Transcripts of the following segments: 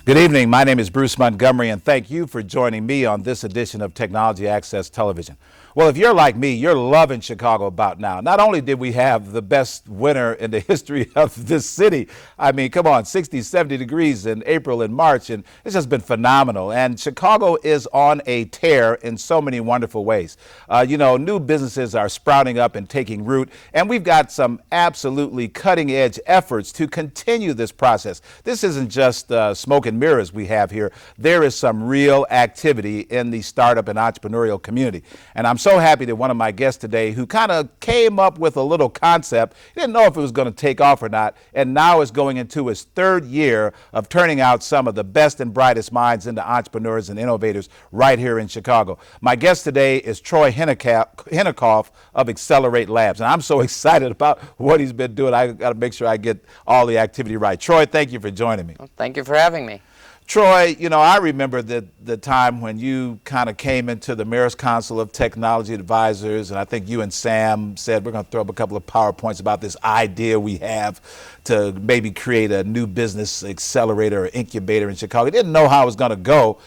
Good evening. My name is Bruce Montgomery, and thank you for joining me on this edition of Technology Access Television. Well, if you're like me, you're loving Chicago about now. Not only did we have the best winter in the history of this city, I mean, come on, 60, 70 degrees in April and March, and it's just been phenomenal. And Chicago is on a tear in so many wonderful ways. New businesses are sprouting up and taking root, and we've got some absolutely cutting-edge efforts to continue this process. This isn't just smoke and mirrors we have here. There is some real activity in the startup and entrepreneurial community. And I'm so happy that one of my guests today, who kind of came up with a little concept, didn't know if it was going to take off or not, and now is going into his third year of turning out some of the best and brightest minds into entrepreneurs and innovators right here in Chicago. My guest today is Troy Henikoff of Excelerate Labs, and I'm so excited about what he's been doing. I got to make sure I get all the activity right. Troy, thank you for joining me. Well, thank you for having me. Troy, I remember the time when you kind of came into the Mayor's Council of Technology Advisors, and I think you and Sam said, we're going to throw up a couple of PowerPoints about this idea we have to maybe create a new business accelerator or incubator in Chicago. You didn't know how it was going to go.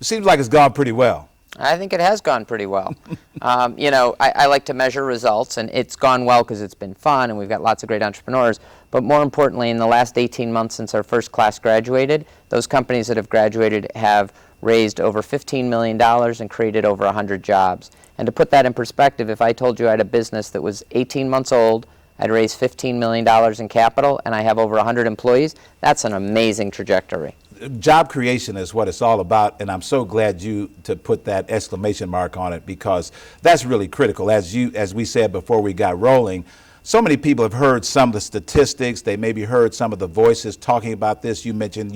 It seems like it's gone pretty well. I think it has gone pretty well. I like to measure results, and it's gone well because it's been fun, and we've got lots of great entrepreneurs. But more importantly, in the last 18 months since our first class graduated, those companies that have graduated have raised over $15 million and created over 100 jobs. And to put that in perspective, if I told you I had a business that was 18 months old, I'd raised $15 million in capital, and I have over 100 employees, that's an amazing trajectory. Job creation is what it's all about, and I'm so glad you to put that exclamation mark on it, because that's really critical. As we said before we got rolling, so many people have heard some of the statistics. They maybe heard some of the voices talking about this. You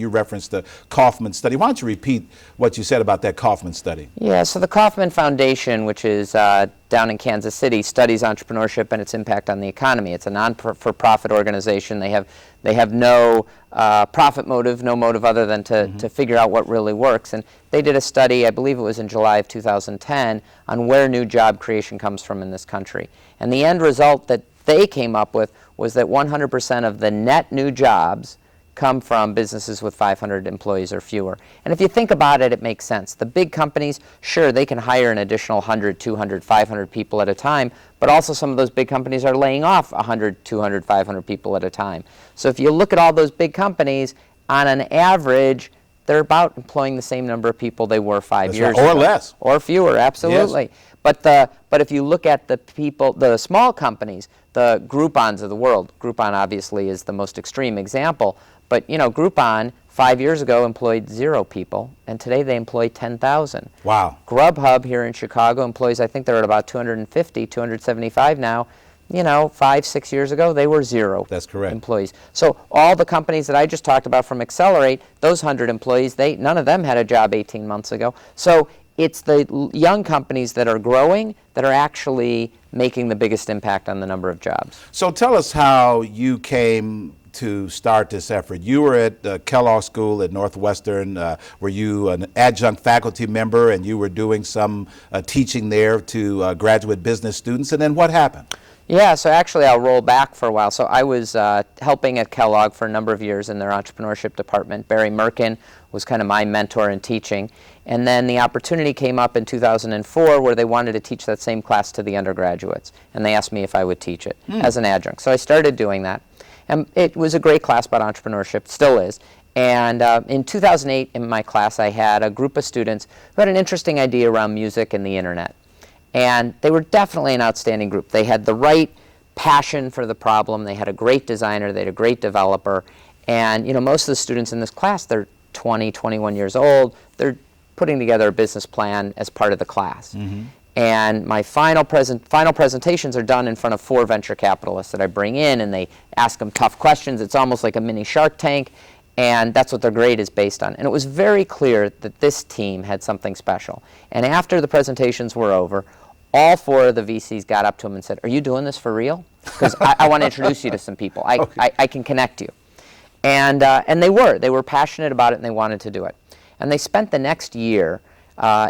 referenced the Kaufman study. Why don't you repeat what you said about that Kaufman study? Yeah, so the Kaufman Foundation, which is down in Kansas City, studies entrepreneurship and its impact on the economy. It's a non-for-profit organization. They have no profit motive, no motive other than to figure out what really works. And they did a study, I believe it was in July of 2010, on where new job creation comes from in this country. And the end result that they came up with was that 100% of the net new jobs come from businesses with 500 employees or fewer. And if you think about it, it makes sense. The big companies, sure, they can hire an additional 100, 200, 500 people at a time, but also some of those big companies are laying off 100, 200, 500 people at a time. So if you look at all those big companies, on an average, they're about employing the same number of people they were 5 years ago. Or less. Or fewer, absolutely. Yes. But if you look at the people, the small companies, the Groupons of the world, Groupon obviously is the most extreme example, but Groupon 5 years ago employed 0 people, and today they employ 10,000. Wow. Grubhub here in Chicago employs, I think they're at about 250, 275 now. 5, 6 years ago, they were 0. That's correct. Employees. So all the companies that I just talked about from Excelerate, those 100 employees, none of them had a job 18 months ago. So it's the young companies that are growing that are actually making the biggest impact on the number of jobs. So tell us how you came to start this effort. You were at Kellogg School at Northwestern. Were you an adjunct faculty member, and you were doing some teaching there to graduate business students? And then what happened? Yeah, so actually I'll roll back for a while. So I was helping at Kellogg for a number of years in their entrepreneurship department. Barry Merkin was kind of my mentor in teaching. And then the opportunity came up in 2004 where they wanted to teach that same class to the undergraduates. And they asked me if I would teach it as an adjunct. So I started doing that. And it was a great class about entrepreneurship, still is. And in 2008 in my class I had a group of students who had an interesting idea around music and the internet. And they were definitely an outstanding group. They had the right passion for the problem. They had a great designer. They had a great developer. And most of the students in this class, they're 20, 21 years old. They're putting together a business plan as part of the class. And my final presentations are done in front of 4 venture capitalists that I bring in, and they ask them tough questions. It's almost like a mini Shark Tank, and that's what their grade is based on. And it was very clear that this team had something special. And after the presentations were over, all 4 of the VCs got up to him and said, "Are you doing this for real? Because I want to introduce you to some people. I can connect you." And they were passionate about it, and they wanted to do it. And they spent the next year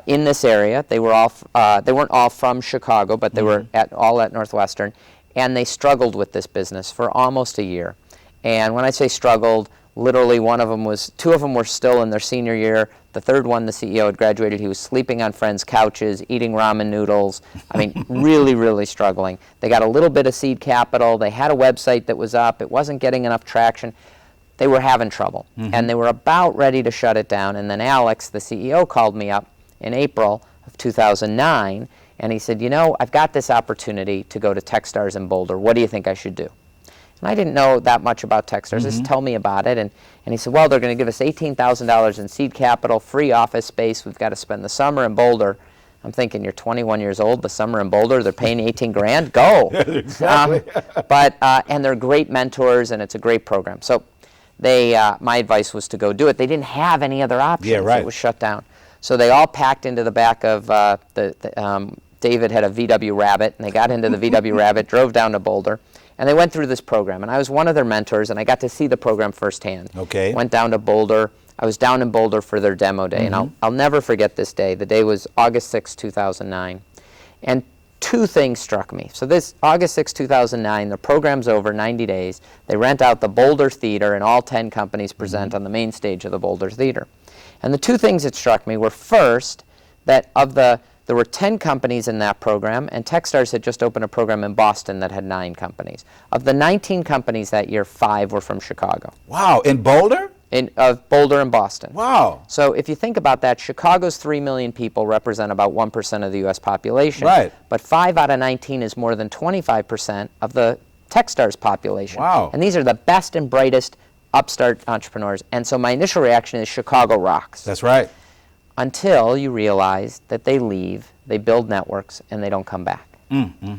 in this area. They weren't all from Chicago, but they were all at Northwestern, and they struggled with this business for almost a year. And when I say struggled, Literally, two of them were still in their senior year. The third one, the CEO had graduated. He was sleeping on friends' couches, eating ramen noodles. I mean, really, really struggling. They got a little bit of seed capital. They had a website that was up. It wasn't getting enough traction. They were having trouble, and they were about ready to shut it down. And then Alex, the CEO, called me up in April of 2009, and he said, you know, I've got this opportunity to go to Techstars in Boulder. What do you think I should do? And I didn't know that much about Techstars. Just tell me about it. And he said, well, they're going to give us $18,000 in seed capital, free office space. We've got to spend the summer in Boulder. I'm thinking, you're 21 years old, the summer in Boulder, they're paying 18 grand? Go. Exactly. And they're great mentors, and it's a great program. So my advice was to go do it. They didn't have any other options. Yeah, right. It was shut down. So they all packed into the back of David had a VW Rabbit, and they got into the VW Rabbit, drove down to Boulder, and they went through this program. And I was one of their mentors, and I got to see the program firsthand. Okay. Went down to Boulder. I was down in Boulder for their demo day, and I'll never forget this day. The day was August 6, 2009. And two things struck me. So this August 6, 2009, the program's over, 90 days. They rent out the Boulder Theater, and all 10 companies present on the main stage of the Boulder Theater. And the two things that struck me were, first, that there were 10 companies in that program, and Techstars had just opened a program in Boston that had 9 companies. Of the 19 companies that year, 5 were from Chicago. Wow, in Boulder? Of Boulder and Boston. Wow. So if you think about that, Chicago's 3 million people represent about 1% of the U.S. population. Right. But 5 out of 19 is more than 25% of the Techstars population. Wow. And these are the best and brightest upstart entrepreneurs. And so my initial reaction is Chicago rocks. That's right. Until you realize that they leave, they build networks, and they don't come back.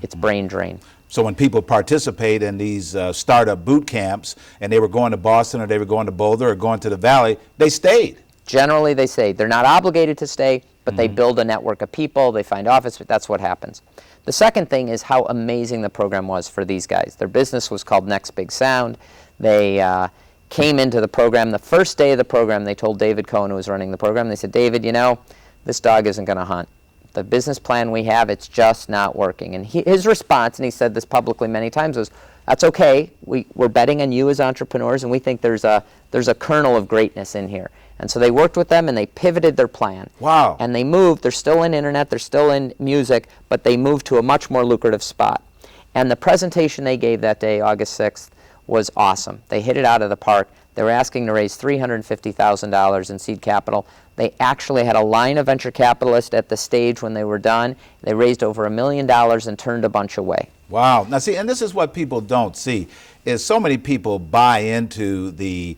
It's brain drain. So when people participate in these startup boot camps, and they were going to Boston, or they were going to Boulder, or going to the Valley, they stayed. Generally, they stay. They're not obligated to stay, but they build a network of people. They find office. That's what happens. The second thing is how amazing the program was for these guys. Their business was called Next Big Sound. They came into the program. The first day of the program, they told David Cohen, who was running the program, they said, David, you know, this dog isn't going to hunt. The business plan we have, it's just not working. And his response, and he said this publicly many times, was, that's okay. We're betting on you as entrepreneurs, and we think there's a kernel of greatness in here. And so they worked with them, and they pivoted their plan. Wow. And they moved. They're still in internet. They're still in music, but they moved to a much more lucrative spot. And the presentation they gave that day, August 6th, was awesome. They hit it out of the park. They were asking to raise $350,000 in seed capital. They actually had a line of venture capitalists at the stage when they were done. They raised over $1 million and turned a bunch away. Wow. Now see, and this is what people don't see, is so many people buy into the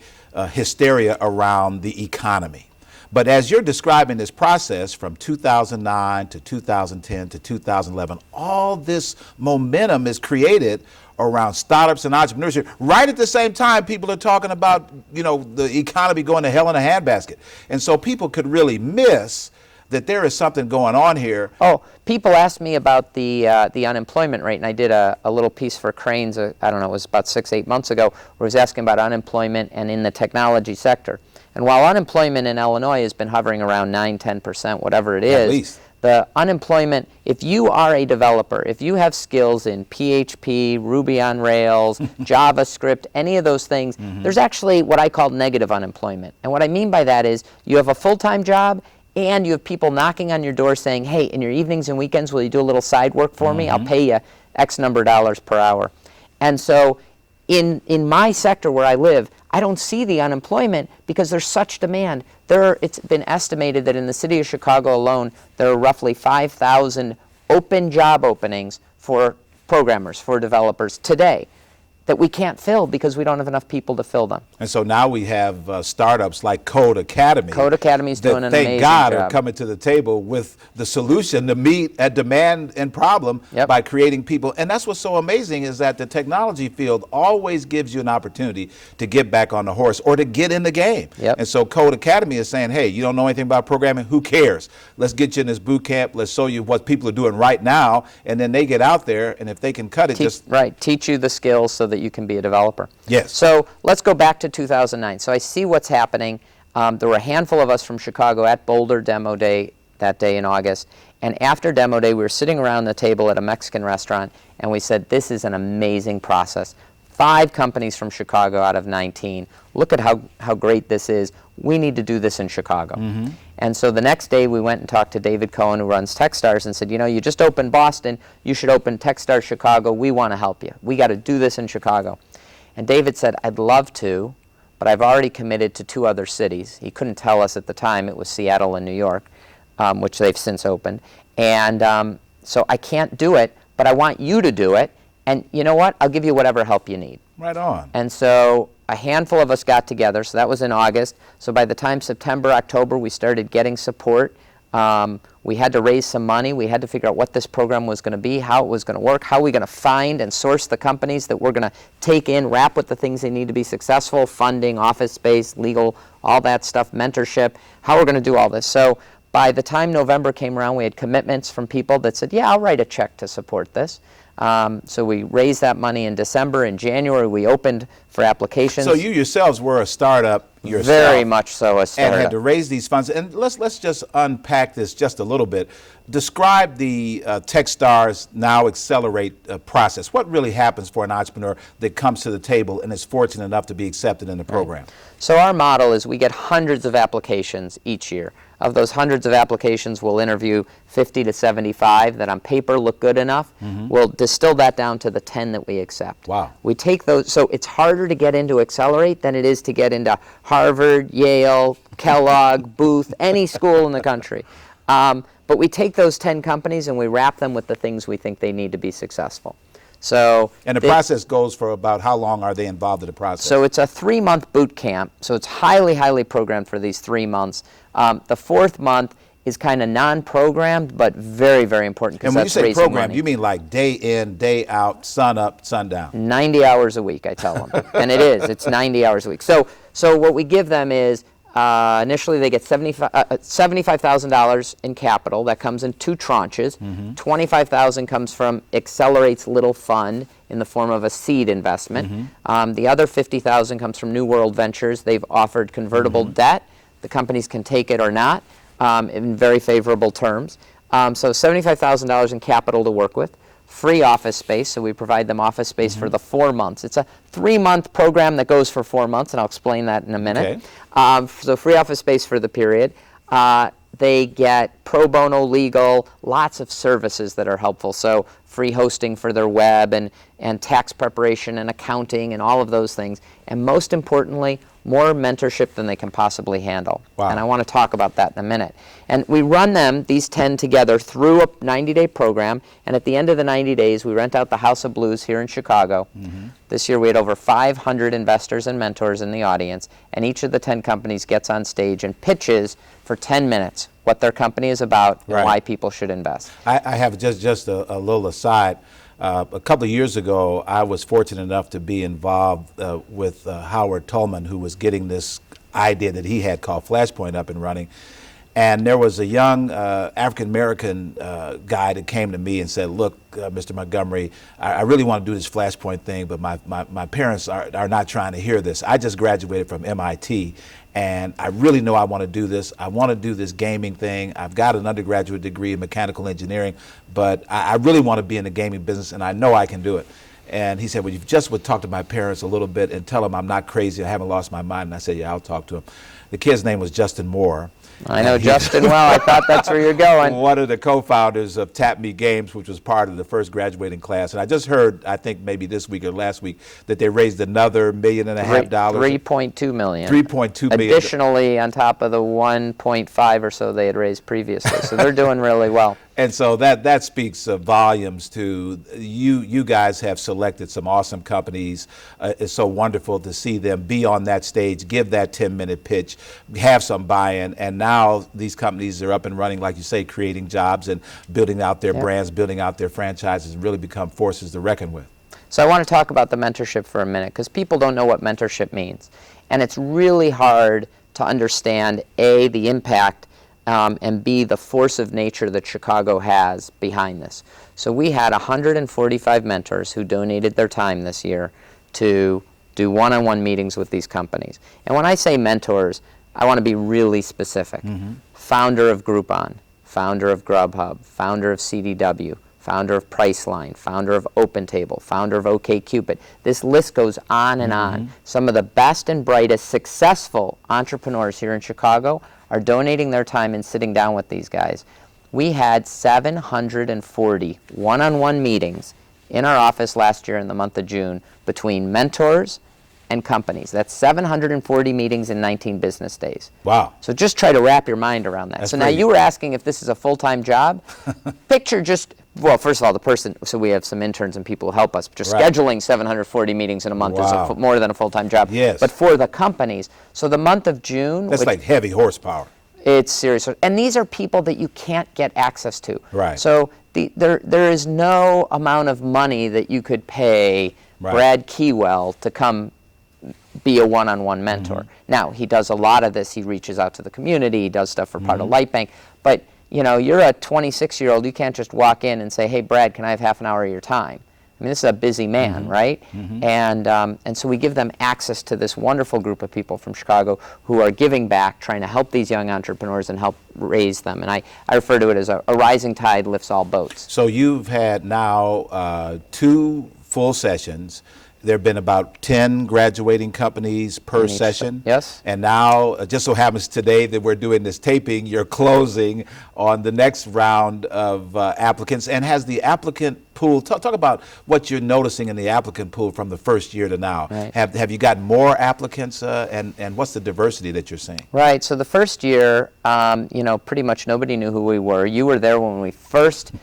hysteria around the economy. But as you're describing this process from 2009 to 2010 to 2011, all this momentum is created around startups and entrepreneurship. Right at the same time, people are talking about, you know, the economy going to hell in a handbasket. And so people could really miss that there is something going on here. Oh, people asked me about the unemployment rate, and I did a little piece for Cranes, I don't know, it was about 6-8 months ago, where I was asking about unemployment and in the technology sector. And while unemployment in Illinois has been hovering around 9-10%, whatever it is, at least, the unemployment, if you are a developer, if you have skills in PHP, Ruby on Rails, JavaScript, any of those things, there's actually what I call negative unemployment. And what I mean by that is you have a full-time job and you have people knocking on your door saying, hey, in your evenings and weekends, will you do a little side work for me? I'll pay you X number of dollars per hour. And so in my sector where I live, I don't see the unemployment because there's such demand. It's been estimated that in the city of Chicago alone, there are roughly 5,000 open job openings for programmers, for developers today that we can't fill because we don't have enough people to fill them. And so now we have startups like Code Academy. Code Academy is doing an amazing thank God job. Are coming to the table with the solution to meet a demand and problem by creating people. And that's what's so amazing is that the technology field always gives you an opportunity to get back on the horse or to get in the game. And so Code Academy is saying, hey, you don't know anything about programming? Who cares? Let's get you in this boot camp. Let's show you what people are doing right now. And then they get out there, and if they can cut it, teach you the skills so that you can be a developer. Yes. So let's go back to 2009. So I see what's happening. There were a handful of us from Chicago at Boulder Demo Day that day in August. And after Demo Day, we were sitting around the table at a Mexican restaurant, and we said, this is an amazing process. 5 companies from Chicago out of 19. Look at how great this is. We need to do this in Chicago. And so the next day we went and talked to David Cohen, who runs Techstars, and said, you know, you just opened Boston, you should open Techstars Chicago. We want to help you. We got to do this in Chicago. And David said, I'd love to, but I've already committed to 2 other cities. He couldn't tell us at the time. It was Seattle and New York, which they've since opened. And so I can't do it, but I want you to do it. And you know what? I'll give you whatever help you need. Right on. And so a handful of us got together. So that was in August. So by the time September, October, we started getting support. We had to raise some money. We had to figure out what this program was going to be, how it was going to work, how are we going to find and source the companies that we're going to take in, wrap with the things they need to be successful, funding, office space, legal, all that stuff, mentorship, how we're going to do all this. So by the time November came around, we had commitments from people that said, yeah, I'll write a check to support this. So we raised that money in December. In January, we opened for applications. So you yourselves were a startup yourself. Very much so a startup. And had to raise these funds. And let's just unpack this just a little bit. Describe the Techstars Now Accelerate process. What really happens for an entrepreneur that comes to the table and is fortunate enough to be accepted in the program? Right. So our model is we get hundreds of applications each year. Of those hundreds of applications, we'll interview 50 to 75 that on paper look good enough. We'll distill that down to the 10 that we accept. Wow. We take those, so it's harder to get into Accelerate than it is to get into Harvard, Yale, Kellogg, Booth, any school in the country. But we take those 10 companies and we wrap them with the things we think they need to be successful. So and the process goes for about how long are they involved in the process? So it's a 3-month boot camp. So it's highly, highly programmed for these 3 months. The 4th month is kind of non-programmed, but very, very important because that's raising money. And when you say programmed, you mean like day in, day out, sun up, sun down? 90 hours a week, I tell them. And it is. It's 90 hours a week. So what we give them is initially they get $75,000 in capital. That comes in 2 tranches. $25,000 comes from Accelerate's little fund in the form of a seed investment. The other $50,000 comes from New World Ventures. They've offered convertible debt. The companies can take it or not in very favorable terms. So $75,000 in capital to work with. Free office space, so we provide them office space for the 4 months. It's a 3-month program that goes for 4 months, and I'll explain that in a minute. Okay. So free office space for the period. They get pro bono legal, lots of services that are helpful. So free hosting for their web and tax preparation and accounting and all of those things. And most importantly, more mentorship than they can possibly handle. Wow. And I want to talk about that in a minute. And we run them, these 10 together, through a 90-day program. And at the end of the 90 days, we rent out the House of Blues here in Chicago. This year we had over 500 investors and mentors in the audience. And each of the 10 companies gets on stage and pitches for 10 minutes what their company is about and why people should invest. I have just a little aside. A couple of years ago, I was fortunate enough to be involved with Howard Tolman, who was getting this idea that he had called Flashpoint up and running. And there was a young African-American guy that came to me and said, look, Mr. Montgomery, I really want to do this Flashpoint thing, but my parents are not trying to hear this. I just graduated from MIT, and I really know I want to do this. I want to do this gaming thing. I've got an undergraduate degree in mechanical engineering, but I really want to be in the gaming business, and I know I can do it. And he said, well, you just would talk to my parents a little bit and tell them I'm not crazy, I haven't lost my mind. And I said, yeah, I'll talk to him. The kid's name was Justin Moore. I know Justin well. I thought that's where you're going. One of the co-founders of Tap Me Games, which was part of the first graduating class. And I just heard, I think maybe this week or last week, that they raised another $1.5 million. $3.2 million. $3.2 million. Additionally, on top of the 1.5 or so they had raised previously. So they're doing really well. And so that speaks volumes to you guys have selected some awesome companies. It's so wonderful to see them be on that stage, give that 10-minute pitch, have some buy-in, and now these companies are up and running, like you say, creating jobs and building out their brands, building out their franchises, and really become forces to reckon with. So I want to talk about the mentorship for a minute, because people don't know what mentorship means. And it's really hard to understand, A, the impact, and B, the force of nature that Chicago has behind this. So we had 145 mentors who donated their time this year to do one-on-one meetings with these companies. And when I say mentors, I want to be really specific. Founder of Groupon, founder of Grubhub, founder of CDW, founder of Priceline, founder of OpenTable, founder of OkCupid. This list goes on and on. Some of the best and brightest successful entrepreneurs here in Chicago are donating their time and sitting down with these guys. We had 740 one-on-one meetings in our office last year in the month of June between mentors and companies. That's 740 meetings in 19 business days. Wow. So just try to wrap your mind around that. That's so now crazy. you were asking if this is a full-time job. Picture just, well, first of all, the person, so we have some interns and people who help us. Just Right. scheduling 740 meetings in a month Wow. is more than a full-time job. Yes. But for the companies, so the month of June, That's like heavy horsepower. it's serious. And these are people that you can't get access to. Right. So there is no amount of money that you could pay Right. Brad Keywell to come be a one-on-one mentor. Now, he does a lot of this. He reaches out to the community. He does stuff for part of Lightbank. But, you know, you're a 26-year-old. You can't just walk in and say, hey, Brad, can I have half an hour of your time? I mean, this is a busy man, right? And so we give them access to this wonderful group of people from Chicago who are giving back, trying to help these young entrepreneurs and help raise them. And I refer to it as a rising tide lifts all boats. So you've had now 2 full sessions. There have been about 10 graduating companies per session. Yes. And now, it just so happens today that we're doing this taping, you're closing on the next round of applicants. And has the applicant pool, talk about what you're noticing in the applicant pool from the first year to now. Right. Have you gotten more applicants, and what's the diversity that you're seeing? Right. So the first year, you know, pretty much nobody knew who we were. You were there when we first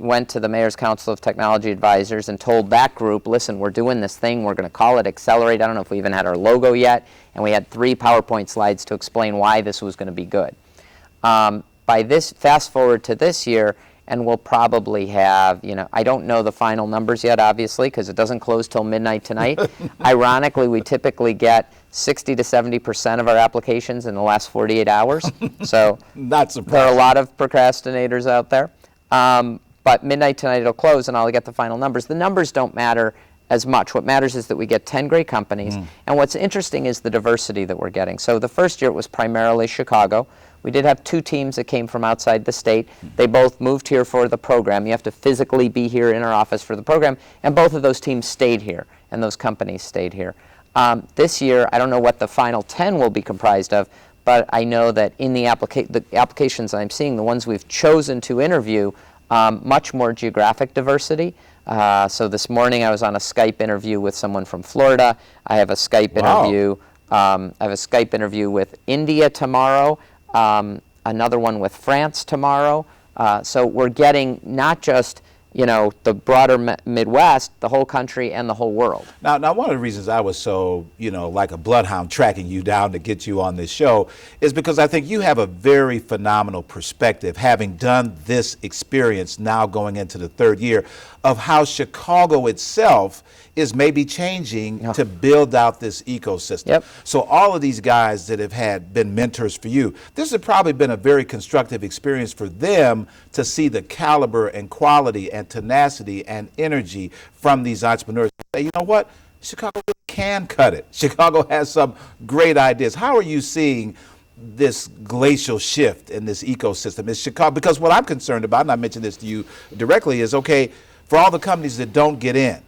went to the Mayor's Council of Technology Advisors and told that group, listen, we're doing this thing. We're going to call it Excelerate. I don't know if we even had our logo yet. And we had 3 PowerPoint slides to explain why this was going to be good. By this, fast forward to this year, and we'll probably have, you know, I don't know the final numbers yet, obviously, because it doesn't close till midnight tonight. Ironically, we typically get 60 to 70% of our applications in the last 48 hours. So Not surprised. there are a lot of procrastinators out there. But midnight tonight it'll close and I'll get the final numbers. The numbers don't matter as much. What matters is that we get 10 great companies. And what's interesting is the diversity that we're getting. So the first year it was primarily Chicago. We did have 2 teams that came from outside the state. They both moved here for the program. You have to physically be here in our office for the program. And both of those teams stayed here and those companies stayed here. This year, I don't know what the final 10 will be comprised of, but I know that in the applications I'm seeing, the ones we've chosen to interview, much more geographic diversity. So this morning I was on a Skype interview with someone from Florida. I have a Skype interview. I have a Skype interview with India tomorrow. Another one with France tomorrow. So we're getting not just, you know, the broader Midwest, the whole country, and the whole world. Now, one of the reasons I was so, you know, like a bloodhound tracking you down to get you on this show is because I think you have a very phenomenal perspective, having done this experience now going into the 3rd year, of how Chicago itself is maybe changing to build out this ecosystem. Yep. So all of these guys that have been mentors for you, this has probably been a very constructive experience for them to see the caliber and quality and tenacity and energy from these entrepreneurs. Say, you know what? Chicago really can cut it. Chicago has some great ideas. How are you seeing this glacial shift in this ecosystem? Is Chicago, because what I'm concerned about, and I mentioned this to you directly, is okay, for all the companies that don't get in,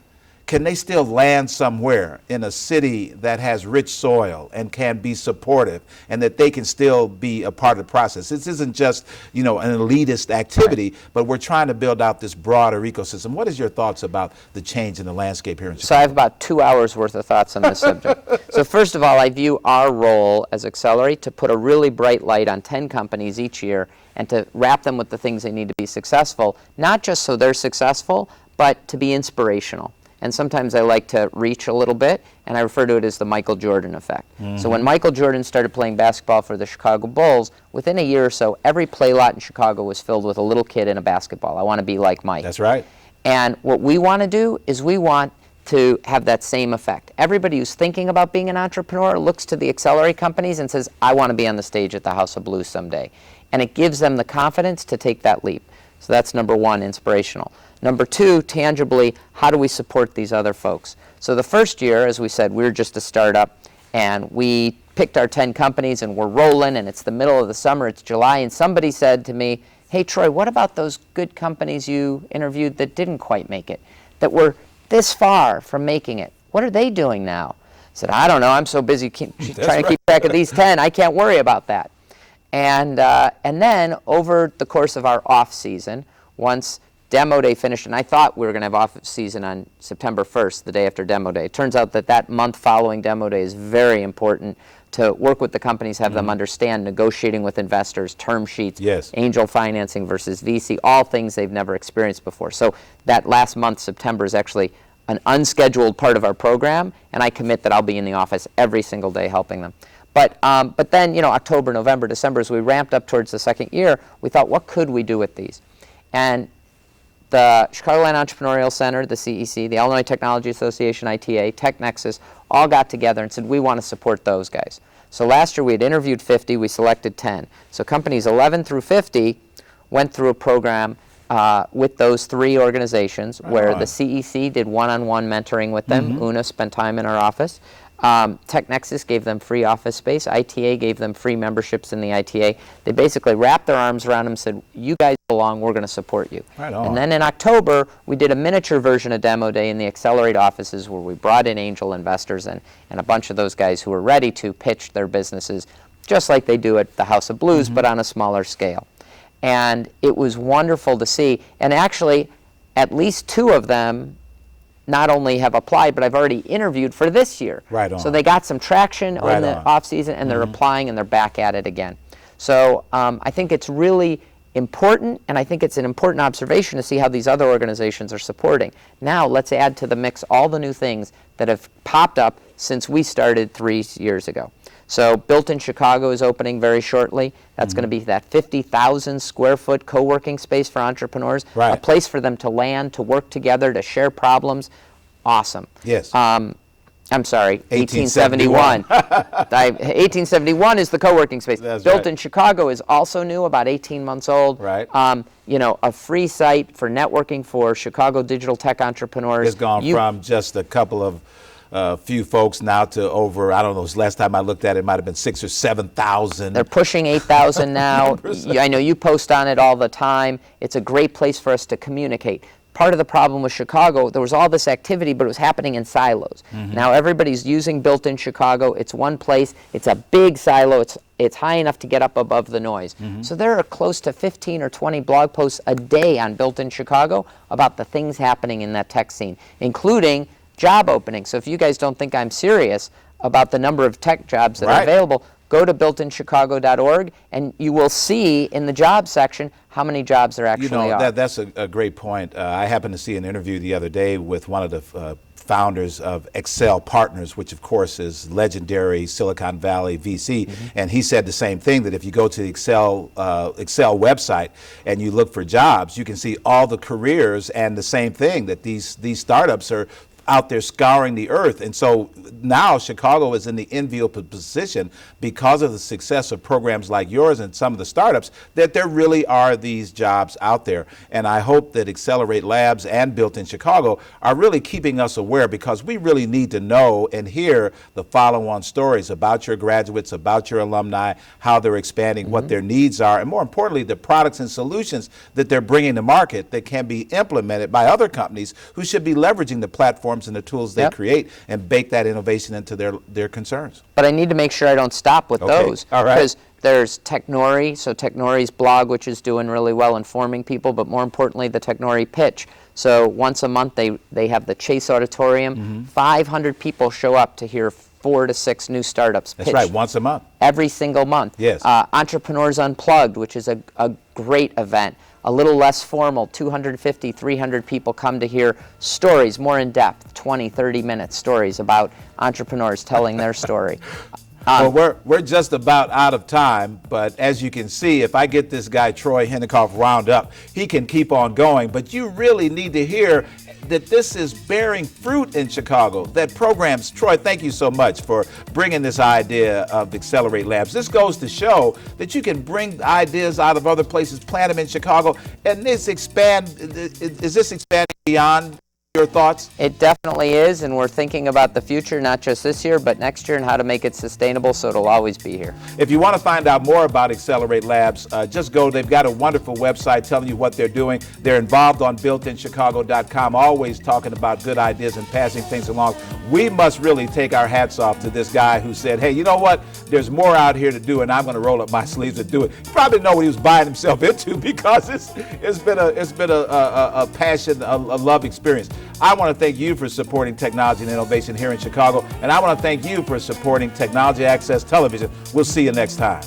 can they still land somewhere in a city that has rich soil and can be supportive, and that they can still be a part of the process? This isn't just, you know, an elitist activity, but we're trying to build out this broader ecosystem. What is your thoughts about the change in the landscape here in Chicago? So I have about 2 hours worth of thoughts on this subject. So first of all, I view our role as Excelerate to put a really bright light on 10 companies each year and to wrap them with the things they need to be successful, not just so they're successful, but to be inspirational. And sometimes I like to reach a little bit, and I refer to it as the Michael Jordan effect. So when Michael Jordan started playing basketball for the Chicago Bulls, within a year or so, every play lot in Chicago was filled with a little kid in a basketball. I want to be like Mike. That's right. And what we want to do is we want to have that same effect. Everybody who's thinking about being an entrepreneur looks to the Accelerate companies and says, I want to be on the stage at the House of Blues someday. And it gives them the confidence to take that leap. So that's number 1, inspirational. Number 2, tangibly, how do we support these other folks? So the first year, as we said, we were just a startup, and we picked our 10 companies, and we're rolling, and it's the middle of the summer, it's July, and somebody said to me, hey, Troy, what about those good companies you interviewed that didn't quite make it, that were this far from making it? What are they doing now? I said, I don't know. I'm so busy trying to keep track of these 10. I can't worry about that. And then over the course of our off season, once Demo Day finished, and I thought we were going to have off season on September 1st, the day after Demo Day. It turns out that that month following Demo Day is very important to work with the companies, have them understand negotiating with investors, term sheets, angel financing versus VC, all things they've never experienced before. So that last month, September, is actually an unscheduled part of our program, and I commit that I'll be in the office every single day helping them. But then, October, November, December, as we ramped up towards the second year, we thought, what could we do with these? And the Chicagoland Entrepreneurial Center, the CEC, the Illinois Technology Association, ITA, TechNexus, all got together and said, we want to support those guys. So last year we had interviewed 50, we selected 10. So companies 11 through 50 went through a program with those three organizations where the CEC did one-on-one mentoring with them. Una spent time in our office. TechNexus gave them free office space. ITA gave them free memberships in the ITA. They basically wrapped their arms around them and said, you guys belong, we're going to support you. And then in October, we did a miniature version of Demo Day in the Accelerate offices where we brought in angel investors and a bunch of those guys who were ready to pitch their businesses just like they do at the House of Blues, but on a smaller scale. And it was wonderful to see. And actually, at least 2 of them not only have applied, but I've already interviewed for this year. So they got some traction in the off season, and they're applying, and they're back at it again. So I think it's really important, and I think it's an important observation to see how these other organizations are supporting. Now let's add to the mix all the new things that have popped up since we started 3 years ago. So Built in Chicago is opening very shortly. That's going to be that 50,000 square foot co-working space for entrepreneurs, a place for them to land, to work together, to share problems. Awesome. I'm sorry, 1871. 1871 is the co-working space. Built in Chicago is also new, about 18 months old. A free site for networking for Chicago digital tech entrepreneurs. It's gone from just a couple of few folks now to over, I don't know, last time I looked at it, it might have been 6,000 or 7,000. They're pushing 8,000 now. I know you post on it all the time. It's a great place for us to communicate. Part of the problem with Chicago, there was all this activity, but it was happening in silos. Now everybody's using Built in Chicago. It's one place. It's a big silo. It's high enough to get up above the noise. So there are close to 15 or 20 blog posts a day on Built in Chicago about the things happening in that tech scene, including job openings. So if you guys don't think I'm serious about the number of tech jobs that are available, go to builtinchicago.org and you will see in the job section how many jobs there actually are. That's a great point. I happened to see an interview the other day with one of the founders of Excel Partners, which of course is legendary Silicon Valley VC, and he said the same thing, that if you go to the Excel website and you look for jobs, you can see all the careers, and the same thing, that these startups are out there scouring the earth. And so now Chicago is in the enviable position because of the success of programs like yours and some of the startups, that there really are these jobs out there. And I hope that Excelerate Labs and Built in Chicago are really keeping us aware, because we really need to know and hear the follow-on stories about your graduates, about your alumni, how they're expanding, what their needs are, and more importantly, the products and solutions that they're bringing to market that can be implemented by other companies who should be leveraging the platforms and the tools they create and bake that innovation into their concerns. But I need to make sure I don't stop with those. Because there's Technori, so Technori's blog, which is doing really well informing people, but more importantly, the Technori pitch. So once a month they have the Chase Auditorium. 500 people show up to hear 4 to 6 new startups pitch. That's right, once a month. Every single month. Entrepreneurs Unplugged, which is a great event. A little less formal, 250, 300 people come to hear stories, more in depth, 20, 30-minute stories about entrepreneurs telling their story. Well, we're just about out of time, but as you can see, if I get this guy Troy Henikoff wound up, he can keep on going. But you really need to hear that this is bearing fruit in Chicago, that programs. Troy, thank you so much for bringing this idea of Excelerate Labs. This goes to show that you can bring ideas out of other places, plant them in Chicago, and is this expanding beyond Your thoughts? It definitely is, and we're thinking about the future, not just this year, but next year, and how to make it sustainable so it'll always be here. If you want to find out more about Excelerate Labs, just go. They've got a wonderful website telling you what they're doing. They're involved on builtinchicago.com, always talking about good ideas and passing things along. We must really take our hats off to this guy who said, hey, you know what? There's more out here to do, and I'm going to roll up my sleeves and do it. You probably know what he was buying himself into, because it's been a passion, a love experience. I want to thank you for supporting technology and innovation here in Chicago, and I want to thank you for supporting Technology Access Television. We'll see you next time.